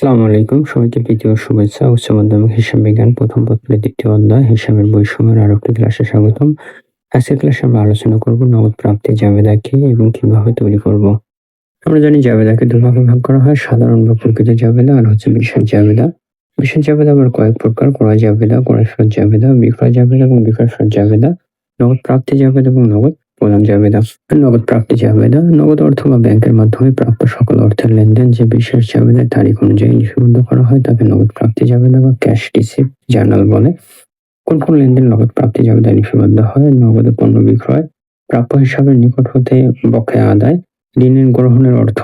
আসসালামু আলাইকুম। সবাইকে প্রীতি ও শুভেচ্ছা। উচ্চ মাধ্যমিক হিসাব বিজ্ঞান প্রথম পত্রের ২য় অধ্যায় হিসাবের বৈষম্যের আরেকটি ক্লাসে স্বাগতম। আজকের ক্লাসে আমরা আলোচনা করব নগদ প্রাপ্তি জাবেদা কি এবং কিভাবে তৈরি করব। আমরা জানি জাবেদাকে দুভাগে ভাগ করা হয়, সাধারণ বা প্রকৃত জাবেদা আর হচ্ছে বিশেষ জাবেদা। বিশেষ জাবেদা আবার কয়েক প্রকার: ক্রয় জাবেদা, ক্রয় ফেরত জাবেদা, বিক্রয় জাবেদা এবং বিক্রয় ফেরত জাবেদা, নগদ প্রাপ্তি জাবেদা এবং নগদ প্রদান জাবেদা। নগদ প্রাপ্তি জাবেদা নগদ অর্থ বা ব্যাংকের মাধ্যমে প্রাপ্ত সকল অর্থের লেনদেন যে বিশেষ জাবেদার তারিখ অনুযায়ী লিপিবদ্ধ করা হয় তাকে নগদ প্রাপ্তি জাবেদা বা ক্যাশ রিসিপ্ট জার্নাল বলে। কোন কোন লেনদেন নগদ প্রাপ্তি জাবেদা লিপিবদ্ধ হয়? নগদে পণ্য বিক্রয়, প্রাপ্য হিসাবের নিকট হতে বকেয়া আদায়, ঋণের গ্রহণের অর্থ,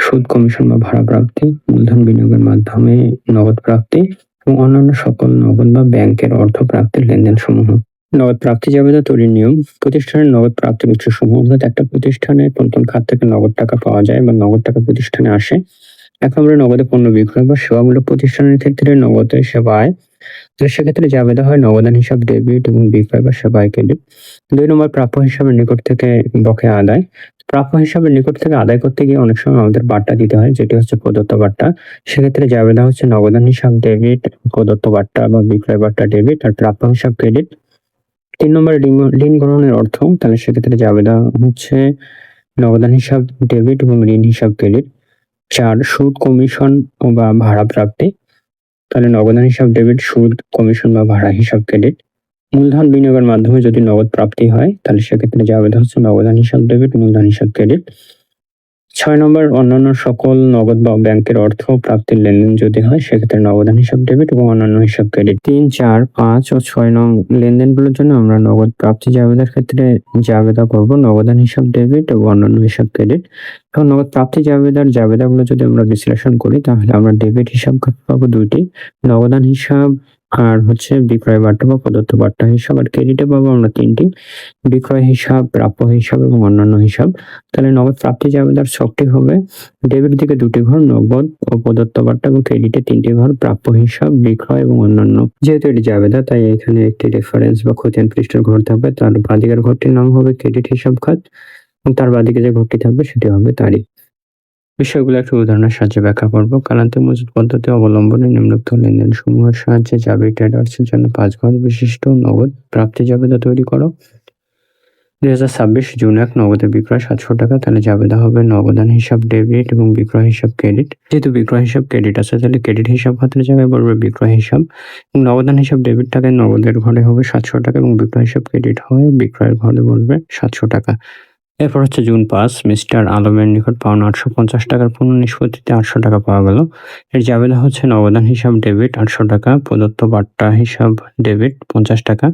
সুদ, কমিশন বা ভাড়া প্রাপ্তি, মূলধন বিনিয়োগের মাধ্যমে নগদ প্রাপ্তি এবং অন্যান্য সকল নগদ বা ব্যাংকের অর্থ প্রাপ্তির লেনদেন সমূহ। নগদ প্রাপ্তি জাবেদা তৈরির নিয়ম: প্রতিষ্ঠানের নগদ প্রাপ্তির উৎস সমূহ, অর্থাৎ একটা প্রতিষ্ঠানে কোন কোন খাত থেকে নগদ টাকা পাওয়া যায় বা নগদ টাকা প্রতিষ্ঠানে আসে। ১ নম্বরে নগদে পণ্য বিক্রয় বা সেবামূলক প্রতিষ্ঠানের ক্ষেত্রে নগদে সেবা আয়, তো সেক্ষেত্রে জাবেদা হয় নগদান হিসাব ডেবিট এবং বিক্রয় বা সেবা আয় ক্রেডিট। ২ নম্বর প্রাপ্য হিসাবের নিকট থেকে বকেয়া আদায়। প্রাপ্য হিসাবের নিকট থেকে আদায় করতে গিয়ে অনেক সময় আমাদের বার্তা দিতে হয়, যেটি হচ্ছে প্রদত্ত বার্তা। সেক্ষেত্রে জাবেদা হচ্ছে নগদান হিসাব ডেবিট, প্রদত্ত বার্তা বা বিক্রয় বার্তা ডেবিট আর প্রাপ্য হিসাব ক্রেডিট। ৩ নম্বরে ঋণ গ্রহণের অর্থ, তাহলে সেক্ষেত্রে জাবেদা হচ্ছে নগদান হিসাব ডেবিট এবং ঋণ হিসাব ক্রেডিট। ৪ সুদ, কমিশন বা ভাড়া প্রাপ্তি, তাহলে নগদান হিসাব ডেবিট, সুদ, কমিশন বা ভাড়া হিসাব ক্রেডিট। মূলধন বিনিয়োগের মাধ্যমে যদি নগদ প্রাপ্তি হয় তাহলে সেক্ষেত্রে জাবেদা হচ্ছে নগদান হিসাব ডেবিট, মূলধন হিসাব ক্রেডিট। ৬ নম্বর অন্যান্য সকল নগদ বা ব্যাংকের অর্থ প্রাপ্তির লেনদেন যদি হয় সেক্ষেত্রে নগদান হিসাব ডেবিট এবং অন্যান্য হিসাব ক্রেডিট। ৩, ৪, ৫ ও ৬ নং লেনদেনগুলোর জন্য আমরা নগদ প্রাপ্তি জাবেদার ক্ষেত্রে জাবেদা করব নগদান হিসাব ডেবিট এবং অন্যান্য হিসাব ক্রেডিট। এখন নগদ প্রাপ্তি জাবেদার জাবেদাগুলো যদি আমরা বিশ্লেষণ করি তাহলে আমরা ডেবিট হিসাব পাবো ২টি, নগদান হিসাব আর হচ্ছে বিক্রয় বার্তা বা প্রদত্ত বার্তা হিসাব, আর ক্রেডিটে পাবো আমরা ৩টি, বিক্রয় হিসাব, প্রাপ্য হিসাব এবং অন্যান্য হিসাব। তাহলে নগদ প্রাপ্তি জাবেদার ছকটি হবে: ডেবিট দিকে ২টি ঘর নগদ ও প্রদত্ত বার্তা এবং ক্রেডিটে ৩টি ঘর প্রাপ্য হিসাব, বিক্রয় এবং অন্যান্য। যেহেতু এটি জাবেদা তাই এখানে একটি রেফারেন্স বা খতিয়ান পৃষ্ঠার ঘর থাকবে, তার বাঁদিকের ঘরটির নাম হবে ক্রেডিট হিসাব খাত এবং তার বাঁদিকে যে ঘরটি থাকবে সেটি হবে তারিখ। বিষয়গুলো একটি উদাহরণের সাহায্যে ব্যাখ্যা করব। কালান্তে মজুদ পদ্ধতি অবলম্বনে নিম্নোক্ত লেনদেন সমূহের সাহায্যে জাবি ট্রেডার্সের জন্য ৫ ঘর বিশিষ্ট নগদ প্রাপ্তি জাবেদা তৈরি করো। ২০২৬ জুন ১ নগদে বিক্রয় ৭০০ টাকা, তাহলে জাবেদা হবে নগদান হিসাব ডেবিট এবং বিক্রয় হিসাব ক্রেডিট। যেহেতু বিক্রয় হিসাব ক্রেডিট আছে তাহলে ক্রেডিট হিসাব খাতের জায়গায় বলবে বিক্রয় হিসাব এবং নগদান হিসাব ডেবিট টাকায় নগদের ঘরে হবে ৭০০ টাকা এবং বিক্রয় হিসাব ক্রেডিট হয় বিক্রয়ের ঘরে বলবে ৭০০ টাকা। এরপর হচ্ছে জুন ৫ মিস্টার আলমের নিকট পাওনা ৮৫০ টাকার পূর্ণ নিষ্পত্তিতে ৮০০ টাকা পাওয়া গেল। এর জাবেদা হচ্ছে নগদান হিসাব ডেবিট ৮০০ টাকা, প্রদত্ত বার্তা হিসাব ডেবিট ৫০ টাকা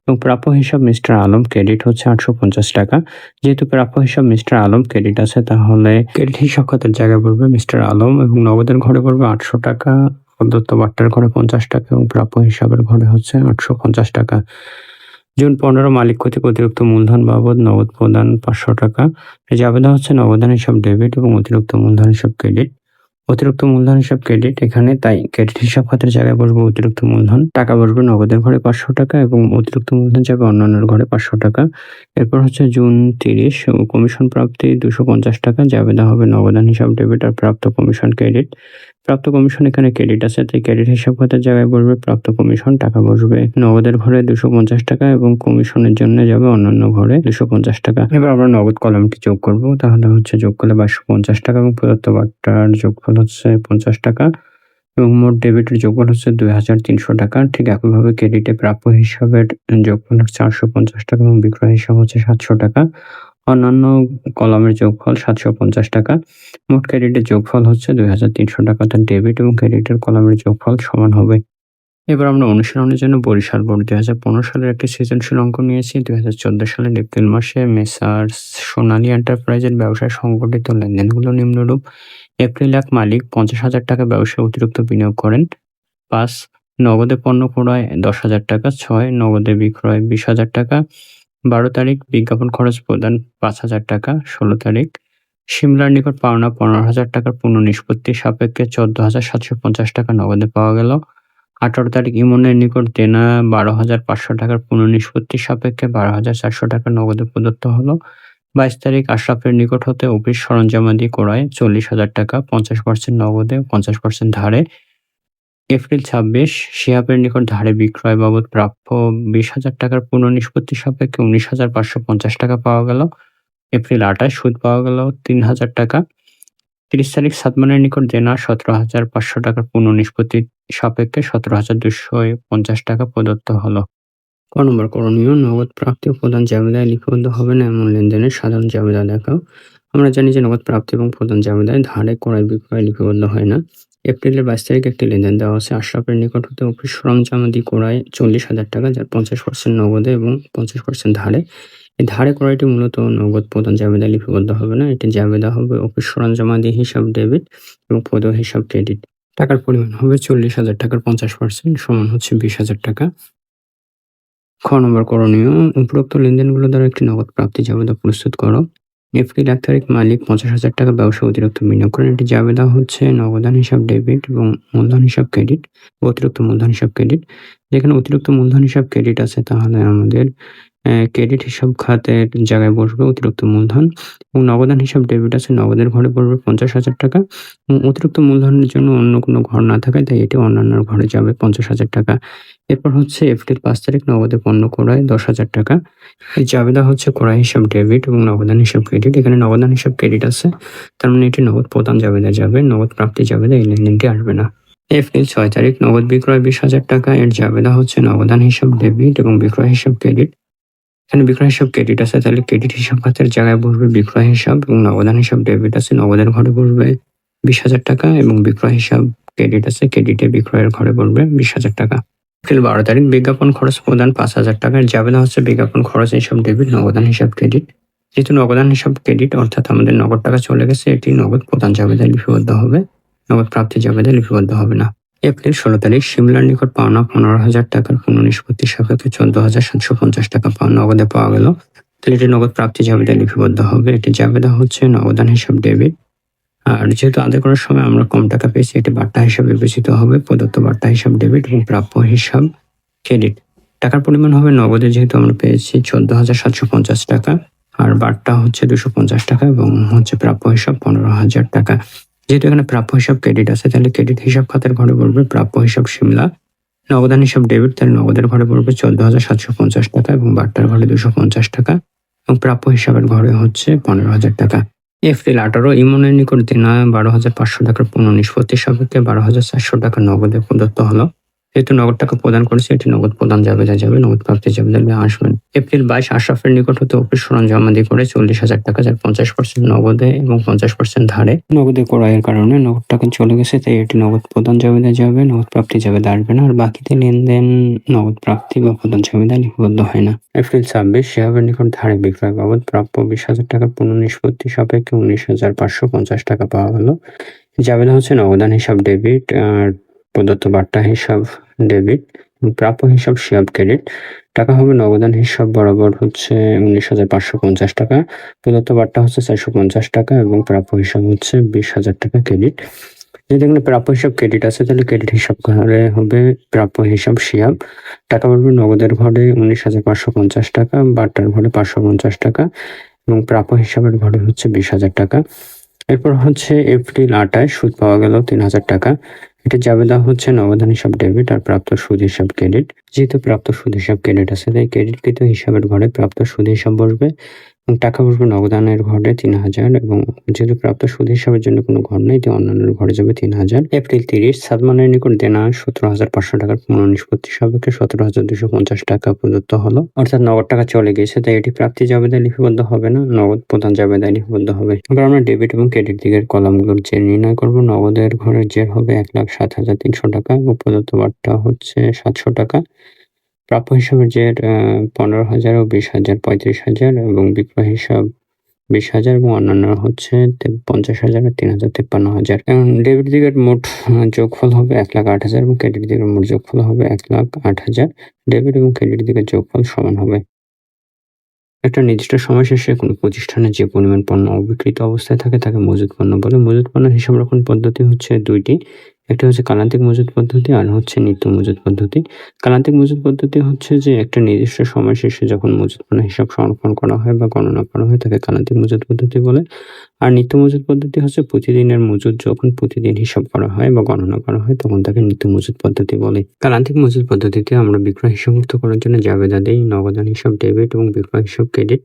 এবং প্রাপ্য হিসাব মিস্টার আলম ক্রেডিট হচ্ছে ৮৫০ টাকা। যেহেতু প্রাপ্য হিসাব মিস্টার আলম ক্রেডিট আছে তাহলে ক্রেডিট হিসাব খাতের জায়গায় পড়বে মিস্টার আলম এবং নগদের ঘরে পড়বে ৮০০ টাকা, প্রদত্ত বার্তার ঘরে ৫০ টাকা এবং প্রাপ্য হিসাবের ঘরে হচ্ছে ৮৫০ টাকা। জুন ১৫ মালিক কর্তৃক অতিরিক্ত মূলধন বাবদ নগদ প্রদান ৫০০ টাকা। জাবেদা হচ্ছে নগদান হিসাব ডেবিট এবং অতিরিক্ত মূলধন হিসাব ক্রেডিট। অতিরিক্ত মূলধন হিসাব ক্রেডিট এখানে, তাই ক্রেডিট হিসাব খাতের জায়গায় বসবে অতিরিক্ত মূলধন, টাকা বসবে নগদের ঘরে ৫০০ টাকা এবং অতিরিক্ত মূলধন যাবে অন্যান্যের ঘরে ৫০০ টাকা। এরপর হচ্ছে জুন ৩০ কমিশন প্রাপ্তি ২৫০ টাকা, জাবেদা হবে নগদান হিসাব ডেবিট আর প্রাপ্ত কমিশন ক্রেডিট। প্রাপ্ত কমিশন এখানে ক্রেডিট আছে তাই ক্রেডিট হিসাব খাতের জায়গায় বসবে প্রাপ্ত কমিশন, টাকা বসবে নগদের ঘরে ২৫০ টাকা এবং কমিশনের জন্য যাবে অন্যান্য ঘরে ২৫০ টাকা। এবার আমরা নগদ কলামটি যোগ করব, তাহলে হচ্ছে যোগ করলে ২২৫০ টাকা এবং প্রদত্ত বার্তার যোগফল হচ্ছে ৫০ টাকা এবং মোট ডেবিটের যোগফল হচ্ছে ২৩০০ টাকা। ঠিক একইভাবে ক্রেডিটে প্রাপ্য হিসাবের যোগফল হচ্ছে ৮৫০ টাকা এবং বিক্রয় হিসাব হচ্ছে ৭০০ টাকা। অন্যান্য কলামের যোগফল ৭৫০ টাকা। মোট ক্রেডিটের যোগফল হচ্ছে ২৩০০ টাকা, অর্থাৎ ডেবিট এবং ক্রেডিটের কলামের যোগফল সমান হবে। এবার আমরা অনুশীলনের জন্য বরিশাল বোর্ড ২০১৫ সালের একটি সৃজনশীল অঙ্ক নিয়েছি। ২০১৪ সালের এপ্রিল মাসে মেসার্স সোনালী এন্টারপ্রাইজের ব্যবসায় সংগঠিত লেনদেনগুলো নিম্নরূপ: এপ্রিল ১ মালিক ৫০,০০০ টাকা ব্যবসায় অতিরিক্ত বিনিয়োগ করেন। ৫ নগদে পণ্য ক্রয় ১০,০০০ টাকা। ৬ নগদে বিক্রয় ২০,০০০ টাকা। ১২ তারিখ বিজ্ঞাপন খরচ প্রদান ৫,০০০ টাকা। ১৬ তারিখ সিমলার নিকট পাওনা ১৫,০০০ টাকার পূর্ণ নিষ্পত্তি সাপেক্ষে ১৪,৭৫০ টাকা নগদে পাওয়া গেল। ১৮ তারিখ ইমনের নিকট দেনা ১২,৫০০ টাকার পূর্ণ নিষ্পত্তি সাপেক্ষে ১২,৪০০ টাকা নগদে প্রদত্ত হলো। 22 তারিখ আশরাফের নিকট হতে অফিস সরঞ্জামাদি ক্রয় 40,000 টাকা 50% নগদে 50% ধারে। এপ্রিল 26 শিহাবের নিকট ধারে বিক্রয় বাবদ প্রাপ্য 20,000 টাকার পুনঃনিষ্পত্তি সাপেক্ষে 19,550 টাকা পাওয়া গেল। এপ্রিল 28 সুদ পাওয়া গেল 3,000 টাকা। 30 তারিখ সাদমানের নিকট দেনা 17,500 টাকার পুনঃনিষ্পত্তি সাপেক্ষে 17,250 টাকা প্রদত্ত হলো। ক নম্বর করণীয়, নগদ প্রাপ্তি ও প্রদান জাবেদায় লিপিবদ্ধ হবে না এমন লেনদেনের সাধারণ জাবেদা দেখাও। আমরা জানি যে নগদ প্রাপ্তি এবং প্রদান জাবেদায় ধারে ক্রয় বিক্রয় লিপিবদ্ধ হয় না। এপ্রিলের 22 তারিখ একটি লেনদেন দেওয়া আছে আশরাফের নিকট হতে অফিস সরঞ্জামাদি ক্রয় 40,000 টাকা, যার 50% নগদে এবং 50% ধারে। এই ধারে ক্রয়টি মূলত নগদ প্রদান জাবেদায় লিপিবদ্ধ হবে না, এটি জাবেদা হবে অফিস সরঞ্জামাদি হিসাব ডেবিট এবং প্রদেয় হিসাব ক্রেডিট। টাকার পরিমাণ হবে 40,000 টাকার 50% সমান হচ্ছে 20,000 টাকা। খ নম্বর করণীয়, উপরোক্ত লেনদেনগুলো দ্বারা একটি নগদ প্রাপ্তি জাবেদা প্রস্তুত করো। এপ্রিল 1 তারিখ মালিক 50,000 টাকা ব্যবসা অতিরিক্ত বিনিয়োগ করেন। এটি জাবেদা হচ্ছে নগদান হিসাব ডেবিট এবং মূলধন হিসাব ক্রেডিট, অতিরিক্ত মূলধন হিসাব ক্রেডিট। যেখানে অতিরিক্ত মূলধন হিসাব ক্রেডিট আছে তাহলে আমাদের ক্রেডিট হিসাব খাতের জায়গায় বসবে অতিরিক্ত মূলধন, এবং নগদান হিসাব ডেবিট আছে, নগদের ঘরে পড়বে 50,000 টাকা, এবং অতিরিক্ত মূলধনের জন্য অন্য কোনো ঘর না থাকায় তাই এটি অন্যান্য ঘরে যাবে 50,000 টাকা। এরপর হচ্ছে এপ্রিল 5 তারিখ নগদে পণ্য ক্রয় 10,000 টাকা। এই জাবেদা হচ্ছে ক্রয় হিসাব ডেবিট এবং নগদান হিসাব ক্রেডিট। এখানে নগদান হিসাব ক্রেডিট আছে, তার মানে এটি নগদ প্রদান জাবেদা যাবে, নগদ প্রাপ্তি জাবেদা এই লেনদেনটি আসবে না। এপ্রিল 6 তারিখ নগদ বিক্রয় 20,000 টাকা, এর জাবেদা হচ্ছে নগদান হিসাব ডেবিট এবং বিক্রয় হিসাব ক্রেডিট। এখানে বিক্রয় হিসাব ক্রেডিট আছে, তাহলে ক্রেডিট হিসাব খাতের জায়গায় বসবে বিক্রয় হিসাব, এবং নগদান হিসাব ডেবিট আছে, নগদের ঘরে বসবে 20,000 টাকা, এবং বিক্রয় হিসাব ক্রেডিট আছে, ক্রেডিটে বিক্রয়ের ঘরে বসবে 20,000 টাকা। এপ্রিল 12 তারিখ বিজ্ঞাপন খরচ প্রদান 5,000 টাকা, এর জাবেদা হচ্ছে বিজ্ঞাপন খরচ হিসাব ডেবিট, নগদান হিসাব ক্রেডিট। যেহেতু নগদান হিসাব ক্রেডিট অর্থাৎ আমাদের নগদ টাকা চলে গেছে, এটি নগদ প্রদান জাবেদায় লিপিবদ্ধ হবে, নগদ প্রাপ্তি জাবেদায় লিপিবদ্ধ হবে না। এপ্রিল 16 তারিখ শিমলার নিকট পাওনা 15,000 টাকার পুনঃনিষ্পত্তি সাপেক্ষে 14,750 টাকা নগদে পাওয়া গেল, তাহলে এটি নগদ প্রাপ্তি জাবেদায় লিপিবদ্ধ হবে। এটি জাবেদা হচ্ছে নগদান হিসাব ডেবিট। আর যেহেতু আদায় করার সময় আমরা কম টাকা পেয়েছি, এটি বাট্টা হিসাবে বিবেচিত হবে, প্রদত্ত বাট্টা হিসাব ডেবিট এবং প্রাপ্য হিসাব ক্রেডিট। টাকার পরিমাণ হবে নগদে, যেহেতু আমরা পেয়েছি 14,750 টাকা, আর বাট্টা হচ্ছে 250 টাকা, এবং হচ্ছে প্রাপ্য হিসাব 15,000 টাকা। যেহেতু এখানে প্রাপ্য হিসাব ক্রেডিট আছে, তাহলে ক্রেডিট হিসাব খাতের ঘরে পড়বে প্রাপ্য হিসাব সিমলা, নগদান হিসাব ডেবিট, তাহলে নগদের ঘরে পড়বে 14,750 টাকা, এবং বাট্টার ঘরে 250 টাকা, এবং প্রাপ্য হিসাবের ঘরে হচ্ছে 15,000 টাকা। এপ্রিল 18 ইমনের নিকট দেনা 12,500 টাকার পুনঃনিষ্পত্তি সাপেক্ষে 12,400 টাকা নগদে প্রদত্ত হলো। যেহেতু নগদ টাকা প্রদান করেছে, এটি নগদ প্রদান জাবেদা যাবে, নগদ প্রাপ্তি জাবেদা আসবেন। এপ্রিল 22 আশরাফের নিকট হতে অফিস সরঞ্জামাদি করে 40,000 টাকা, যার 50% নগদে এবং 50% ধারে। নগদে ক্রয়ের কারণে নগদ টাকা চলে গেছে, তাই এটি নগদ প্রদান জাবেদা যাবে, নগদ প্রাপ্তি জাবেদা আসবে না। আর বাকিতে লেনদেন নগদ প্রাপ্তি বা প্রদান জাবেদা লিপিবদ্ধ হয় না। এপ্রিল 26 শিহাবের নিকট ধারে বিক্রয় বাবদ প্রাপ্য 20,000 টাকার পুনঃনিষ্পত্তি সাপেক্ষে 19,550 টাকা পাওয়া গেল। জাবেদা হচ্ছে নগদান হিসাব ডেবিট, আর প্রদত্ত বাট্টা হিসাব ডেবিট, প্রাপ্য হিসাব শিহাব ক্রেডিট। টাকা হবে নগদান হিসাব বরাবর হচ্ছে 19,550 টাকা, প্রদত্ত বাট্টা হচ্ছে 450 টাকা, এবং প্রাপ্য হিসাব হচ্ছে 20,000 টাকা ক্রেডিট। যেহেতু এখানে প্রাপ্য হিসাব ক্রেডিট আছে, তাহলে ক্রেডিট হিসাব ঘরে হবে প্রাপ্য হিসাব শিহাব। টাকা পড়বে নগদের ঘরে 19,550 টাকা, বাট্টার ঘরে 550 টাকা, এবং প্রাপ্য হিসাবের ঘরে হচ্ছে 20,000 টাকা। এরপর হচ্ছে এপ্রিল 28 সুদ পাওয়া গেল 3,000 টাকা। এটা জাবেদা হচ্ছে নগদান হিসাব ডেবিট আর প্রাপ্ত সুদ হিসাব ক্রেডিট। যেহেতু প্রাপ্ত সুদ হিসাব ক্রেডিট আছে, তাই ক্রেডিটকৃত হিসাবের ঘরে প্রাপ্ত সুদ হিসাব বসবে, এবং টাকা বসবে নগদানের ঘরে 3,000, এবং যেহেতু প্রাপ্ত সুদ হিসাবের জন্য কোনো ঘর নেই, তাই অন্যান্য ঘরে যাবে 3,000। এপ্রিল 30 সাদমানের নিকট দেনা 17,500 টাকার পুনঃনিষ্পত্তি সাপেক্ষে 17,250 টাকা প্রদত্ত হলো, অর্থাৎ নগদ টাকা চলে গেছে, তাই এটি প্রাপ্তি জাবেদায় লিপিবদ্ধ হবে না, নগদ প্রদান জাবেদায় লিপিবদ্ধ হবে। এবার আমরা ডেবিট এবং ক্রেডিট দিকের কলামগুলোর জের নির্ণয় করব। নগদের ঘরের জের হবে 1,07,300 টাকা, এবং প্রদত্ত বাট্টা হচ্ছে 700 টাকা। প্রাপ্য হিসাবের জের 15,000 ও 20,000 35,000, এবং বিক্রয় হিসাব 20,000, এবং অন্যান্য হচ্ছে 50,000 আর 3,000 53,000। এখন ডেবিট দিকের মোট যোগফল হবে 1,08,000, এবং ক্রেডিট দিকের মোট যোগফল হবে 1,08,000। ডেবিট এবং ক্রেডিট দিকের যোগফল সমান হবে। একটা নির্দিষ্ট সময় শেষে কোনো প্রতিষ্ঠানে যে পরিমাণ পণ্য অবিক্রিত অবস্থায় থাকে তাকে মজুদ পণ্য বলে। মজুদ পণ্যের হিসাব রক্ষণ পদ্ধতি হচ্ছে দুইটি। একটা হচ্ছে কালান্তিক মজুত পদ্ধতি আর হচ্ছে নিত্য মজুত পদ্ধতি। কালান্তিক মজুত পদ্ধতি হচ্ছে যে একটা নির্দিষ্ট সময় শেষে যখন মজুত পণ্যের হিসাব সংরক্ষণ করা হয় বা গণনা করা হয় তাকে কালান্তিক মজুত পদ্ধতি বলে। আর নিত্য মজুত পদ্ধতি হচ্ছে প্রতিদিনের মজুদ যখন প্রতিদিন হিসাব করা হয় বা গণনা করা হয় তখন তাকে নিত্য মজুত পদ্ধতি বলে। কালান্তিক মজুত পদ্ধতিতে আমরা বিক্রয় হিসাবমুক্ত করার জন্য জাবেদা দেই, নগদান হিসাব ডেবিট এবং বিক্রয় হিসাব ক্রেডিট।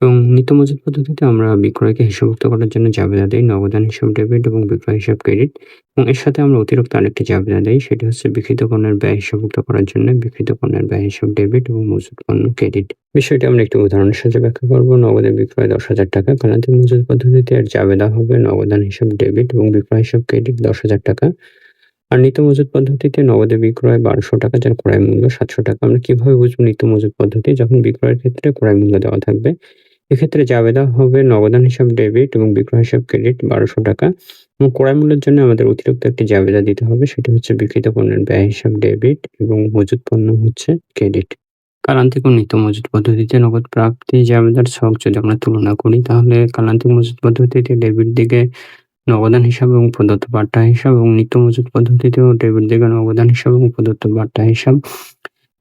এবং নিত্য মজুত পদ্ধতিতে আমরা বিক্রয়কে হিসাবমুক্ত করার জন্য জাবেদা দেই, নগদান হিসাব ডেবিট এবং বিক্রয় হিসাব ক্রেডিট। এবং এর সাথে আমরা অতিরিক্ত আরেকটি জাবেদা দেই, সেটি হচ্ছে বিক্রিত পণ্যের ব্যয় হিসাবমুক্ত করার জন্য বিক্রিত পণ্যের ব্যয় হিসাব ডেবিট এবং মজুত পণ্য ক্রেডিট। বিষয়টি আমরা একটি উদাহরণের সাথে ব্যাখ্যা করব। নগদে বিক্রয় 10,000 টাকা, কালান্তিক মজুত পদ্ধতিতে এর জাবেদা হবে নগদান হিসাব ডেবিট এবং বিক্রয় হিসাব ক্রেডিট 10,000 টাকা। আর নিত্য মজুত পদ্ধতিতে নগদে বিক্রয় 1200 টাকা, যার ক্রয় মূল্য 700 টাকা। আমরা কিভাবে বুঝবো নিত্য মজুত পদ্ধতি? যখন বিক্রয়ের ক্ষেত্রে ক্রয় মূল্য দেওয়া থাকবে, এক্ষেত্রে জাবেদা হবে নগদান হিসাব ডেবিট এবং বিক্রয় হিসাব ক্রেডিট 1200 টাকা। এবং ক্রয় মূল্যের জন্য আমাদের অতিরিক্ত একটি জাবেদা দিতে হবে, সেটি হচ্ছে বিক্রিত পণ্যের ব্যয় হিসাব ডেবিট এবং মজুত পণ্য হচ্ছে ক্রেডিট। কালান্তিক ও নিত্য মজুত পদ্ধতিতে নগদ প্রাপ্তি জাবেদার ছক যদি আমরা তুলনা করি, তাহলে কালান্তিক মজুত পদ্ধতিতে ডেবিট দিকে নগদান হিসাব এবং প্রদত্ত বার্তা হিসাব, এবং নিত্য মজুত পদ্ধতিতেও ডেবিট দিকে নগদান হিসাব এবং প্রদত্ত বার্তা হিসাব।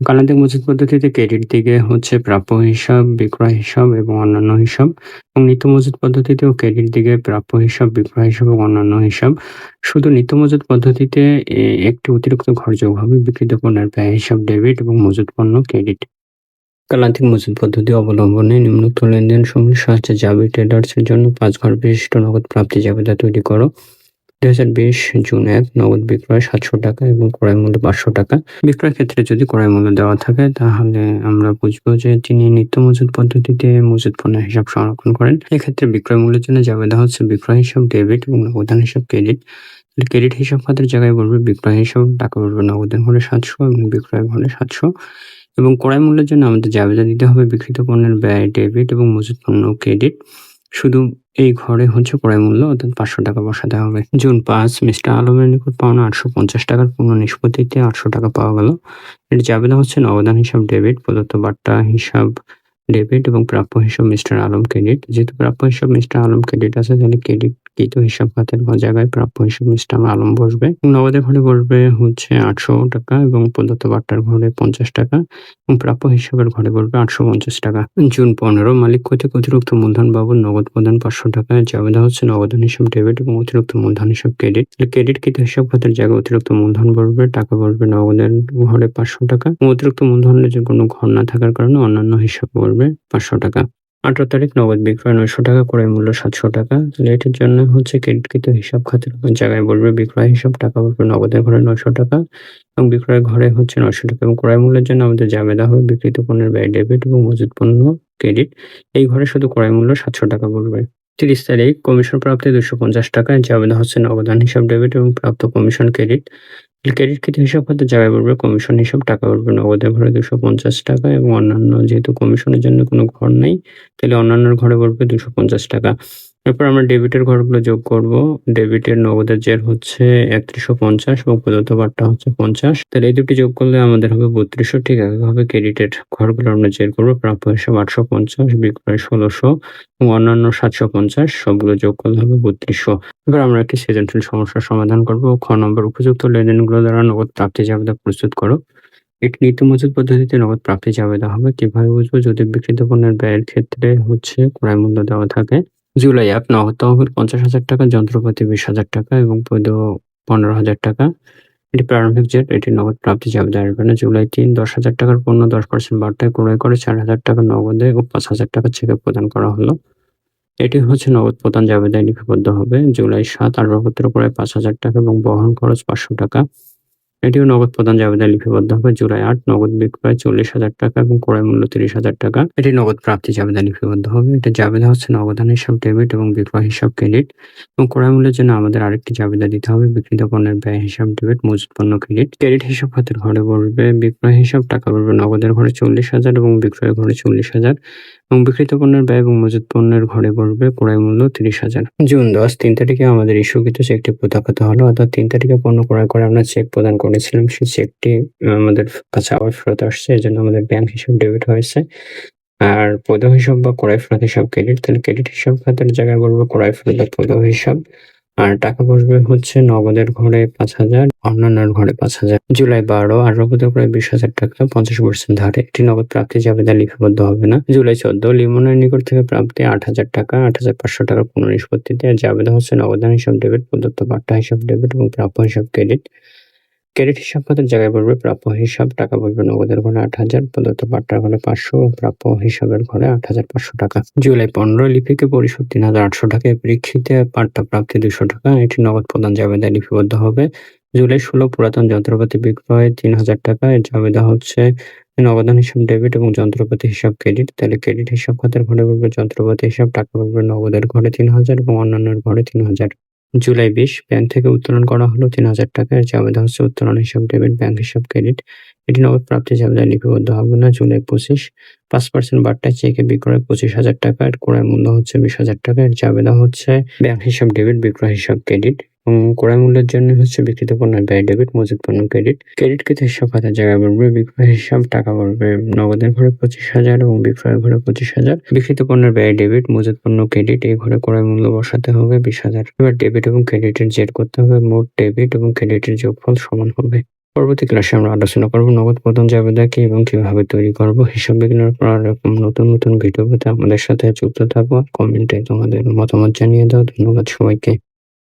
কালান্তিক মজুত পদ্ধতিতে ক্রেডিট দিকে হচ্ছে প্রাপ্য হিসাব, বিক্রয় হিসাব এবং অন্যান্য হিসাব। এবং নিত্য মজুত পদ্ধতিতেও ক্রেডিট দিকে প্রাপ্য হিসাব, বিক্রয় হিসাব এবং অন্যান্য হিসাব। শুধু নিত্য মজুত পদ্ধতিতে একটি অতিরিক্ত ঘর যোগ হবে, বিক্রিত পণ্যের ব্যয় হিসাব ডেবিট এবং মজুত পণ্য ক্রেডিট। কালান্তিক মজুত পদ্ধতি অবলম্বনে নিম্নোক্ত লেনদেন সমূহের সাহায্যে জাবি ট্রেডার্স এর জন্য 5 ঘর বিশিষ্ট নগদ প্রাপ্তি জাবেদা তৈরি করো। 2020 জুন 1 নগদ বিক্রয় 700 টাকা এবং ক্রয় মূল্য 500 টাকা। বিক্রয় ক্ষেত্রে যদি ক্রয় মূল্য দেওয়া থাকে তাহলে আমরা বুঝবো যে তিনি নিত্য মজুত পদ্ধতিতে মজুত পণ্যের হিসাব সংরক্ষণ করেন। এক্ষেত্রে বিক্রয় মূল্যের জন্য জাবেদা হচ্ছে বিক্রয় হিসাব ডেবিট এবং নগদান হিসাব ক্রেডিট। ক্রেডিট হিসাব খাতের জায়গায় বলবে বিক্রয় হিসাব, টাকা বলবে নগদান হলে 700 এবং বিক্রয় হলে 700। এবং ক্রয় মূল্যের জন্য আমাদের জাবেদা দিতে হবে বিক্রিত পণ্যের ব্যয় ডেবিট এবং মজুত পণ্য ক্রেডিট। শুধু এই ঘরে হচ্ছে ক্রয় মূল্য অর্থাৎ 500 টাকা বসাতে হবে। জুন 5 মিস্টার আলমের নিকট পাওনা 850 টাকার পূর্ণ নিষ্পত্তিতে 800 টাকা পাওয়া গেল। এর জাবেদা হচ্ছে নগদান হিসাব ডেবিট, প্রদত্ত বার্তা হিসাব ডেবিট এবং প্রাপ্য হিসাব মিস্টার আলম ক্রেডিট। যেহেতু প্রাপ্য হিসাব মিস্টার আলম ক্রেডিট আছে, তাহলে ক্রেডিটকৃত হিসাব খাতের জায়গায় প্রাপ্য হিসাব মিস্টার আলম বসবে। নগদের ঘরে বসবে হচ্ছে 800 টাকা এবং প্রদত্ত বার্তার ঘরে 50 টাকা এবং প্রাপ্য হিসাবের ঘরে বসবে 850 টাকা। জুন 15 মালিক কর্তৃক অতিরিক্ত মূলধন বাবদ নগদ প্রদান 500 টাকা। জাবেদা হচ্ছে নগদান হিসাব ডেবিট এবং অতিরিক্ত মূলধন হিসাব ক্রেডিট। ক্রেডিটকৃত হিসাব খাতের জায়গায় অতিরিক্ত মূলধন বসবে, টাকা বসবে নগদের ঘরে 500 টাকা এবং অতিরিক্ত মূলধনের যে কোনো ঘর না থাকার কারণে অন্যান্য হিসাব বসবে 500 টাকা। 18 তারিখ নগদ বিক্রয় 900 টাকা, ক্রয় মূল্য 700 টাকা। তাহলে এটির জন্য হচ্ছে ক্রেডিটকৃত হিসাব খাতের জায়গায় বলবে বিক্রয় হিসাব, টাকা বলবে নগদের ঘরে 900 টাকা এবং বিক্রয়ের ঘরে হচ্ছে 900 টাকা। এবং ক্রয় মূল্যের জন্য আমাদের জাবেদা হবে বিক্রিত পণ্যের ব্যয় ডেবিট এবং মজুত পণ্য ক্রেডিট। এই ঘরে শুধু ক্রয় মূল্য 700 টাকা বলবে। 30 তারিখ কমিশন প্রাপ্তি 250 টাকা। জাবেদা হচ্ছে নগদান হিসাব ডেবিট এবং প্রাপ্ত কমিশন ক্রেডিট। ক্রেডিটকৃত হিসাব খাতের জায়গায় বলবে কমিশন হিসাব, টাকা বলবে নগদের ঘরে 250 টাকা এবং অন্যান্য, যেহেতু কমিশনের জন্য কোনো ঘর নেই তাহলে অন্যান্যর ঘরে বলবে 250 টাকা। এরপর আমরা ডেবিটের ঘরগুলো যোগ করব। ডেবিটের নগদের জের হচ্ছে 3150 এবং প্রদত্ত বার্তা হচ্ছে 50। তাহলে এই দুটি যোগ করলে আমাদের হবে 3200। ঠিক একইভাবে ক্রেডিটের ঘরগুলো আমরা জের করবো। প্রাপ্য হিসাব 850, বিক্রয় 1600 এবং অন্যান্য 750, সবগুলো যোগ করলে হবে 3200। এবার আমরা একটি সৃজনশীল সমস্যার সমাধান করব। খ নম্বর, উপযুক্ত লেনদেনগুলো দ্বারা নগদ প্রাপ্তি জাবেদা প্রস্তুত করো। একটি নিত্য মজুত পদ্ধতিতে নগদ প্রাপ্তি জাবেদা হবে। কিভাবে বুঝবো? যদি বিক্রিত পণ্যের ব্যয়ের ক্ষেত্রে হচ্ছে ক্রয় মূল্য দেওয়া থাকে। জুলাই 1 নগদ তহবিল 50,000 টাকা, যন্ত্রপাতি 20,000 টাকা এবং পদ 15,000 টাকা। এটি প্রারম্ভিক জেট, এটি নগদ প্রাপ্তি জাবেদা আসবে না। জুলাই 3 10,000 টাকার পণ্য 10% বার্তায় ক্রয় করে 4,000 টাকা নগদে ও 5,000 টাকা চেকে প্রদান করা হলো। এটি হচ্ছে নগদ প্রদান জাবেদায় লিপিবদ্ধ হবে। জুলাই 7 আসবাবপত্র ক্রয় 5,000 টাকা এবং বহন খরচ 500 টাকা। এটিও নগদ প্রদান জাবেদায় লিপিবদ্ধ হবে। জুলাই 8 নগদ বিক্রয় 40,000 টাকা এবং ক্রয় মূল্য 30,000 টাকা। এটি নগদ প্রাপ্তি জাবেদায় লিপিবদ্ধ হবে। এটি জাবেদা হচ্ছে নগদান হিসাব ডেবিট এবং বিক্রয় হিসাব ক্রেডিট। এবং ক্রয় মূল্যের জন্য আমাদের আরেকটি জাবেদা দিতে হবে বিক্রিত পণ্যের ব্যয় হিসাব ডেবিট, মজুত পণ্য ক্রেডিট। ক্রেডিট হিসাব খাতের ঘরে বলবে বিক্রয় হিসাব, টাকা বলবে নগদের ঘরে 40,000 এবং বিক্রয়ের ঘরে 40,000 এবং বিক্রিত পণ্যের ব্যয় এবং মজুত পণ্যের ঘরে বলবে ক্রয় মূল্য 30,000। জুন 10 3 তারিখে আমাদের ইস্যুকৃত চেকটি প্রত্যাখ্যাত হলো। অর্থাৎ 3 তারিখে পণ্য ক্রয় করে আমরা চেক প্রদান করেছিলাম, সেই চেকটি আমাদের কাছে আবার ফেরত আসছে। এজন্য আমাদের ব্যাংক হিসাব ডেবিট হয়েছে। আর পদ হিসাব বা ক্রয় ফেরত হিসাব ক্রেডিট। তাহলে ক্রেডিট হিসাব খাতের জায়গায় বলবো ক্রয় ফেরত বা পদ হিসাব। আর টাকা বসবে হচ্ছে নগদের ঘরে ৫,০০০, অন্যান্যের ঘরে ৫,০০০। জুলাই ১২ আর নগদের প্রায় ২০,০০০ টাকা ৫০% হারে। এটি নগদ প্রাপ্তি জাবেদা লিপিবদ্ধ হবে না। জুলাই ১৪ লিমনের নিকট থেকে প্রাপ্তি ৮,০০০ টাকা, ৮,৫০০ টাকার পুনঃনিষ্পত্তিতে। জাবেদা হচ্ছে নগদান হিসাব ডেবিট, প্রদত্ত পাট্টা হিসাব ডেবিট এবং প্রাপ্য হিসাব ক্রেডিট। ক্রেডিট হিসাব খাতের জায়গায় পড়বে প্রাপ্য হিসাব, টাকা বসবে নগদের ঘরে ৮,০০০, প্রদত্ত পাট্টার ঘরে ৫০০ এবং প্রাপ্য হিসাবের ঘরে ৮,৫০০ টাকা। জুলাই ১৫ লিপিকে পরিশোধ ৩,৮০০ টাকা, প্রেক্ষিতে পাট্টা প্রাপ্তি ২০০ টাকা। এটি নগদ প্রদান জাবেদায় লিপিবদ্ধ হবে। জুলাই ১৬ পুরাতন যন্ত্রপাতি বিক্রয় ৩,০০০ টাকা, এর জাবেদা হচ্ছে নগদান হিসাব ডেবিট এবং যন্ত্রপাতি হিসাব ক্রেডিট। তাহলে ক্রেডিট হিসাব খাতের ঘরে পড়বে যন্ত্রপাতি হিসাব, টাকা পড়বে নগদের ঘরে ৩,০০০ এবং অন্যান্যের ঘরে ৩,০০০। জুলাই ২০ ব্যাংক থেকে উত্তোলন করা হলো ৩,০০০ টাকা, এর জাবেদা হচ্ছে উত্তোলন হিসাব ডেবিট, ব্যাংক হিসাব ক্রেডিট। এটি নগদ প্রাপ্তি জাবেদায় লিপিবদ্ধ হবে না। জুলাই ২৫ ৫% বাট্টায় চেকে বিক্রয় ২৫,০০০ টাকা, এর ক্রয় মূল্য হচ্ছে ২০,০০০ টাকা, এর জাবেদা হচ্ছে ব্যাংক হিসাব ডেবিট, বিক্রয় হিসাব ক্রেডিট এবং ক্রয় মূল্যের জন্য হচ্ছে বিক্রিত পণ্যের ব্যয় ডেবিট, মজুত পণ্য ক্রেডিট। ক্রেডিটকৃত হিসাব খাতের জায়গায় পড়বে বিক্রয় হিসাব, টাকা পড়বে নগদের ঘরে ২৫,০০০ এবং বিক্রয়ের ঘরে ২৫,০০০। বিক্রিত পণ্যের ব্যয় ডেবিট, মজুত পণ্য ক্রেডিট। এই ঘরে ক্রয় মূল্য বসাতে হবে ২০,০০০। এবার ডেবিট এবং ক্রেডিটের জেড করতে হবে, মোট ডেবিট এবং ক্রেডিটের যোগফল সমান হবে। পরবর্তী ক্লাসে আমরা আলোচনা করব নগদ প্রদান জাবেদা কি এবং কিভাবে তৈরি করব। হিসাব বিজ্ঞানের পর এরকম নতুন ভিডিও পেতে আমাদের সাথে যুক্ত থাকো। কমেন্টে তোমাদের মতামত জানিয়ে দাও। ধন্যবাদ সবাইকে।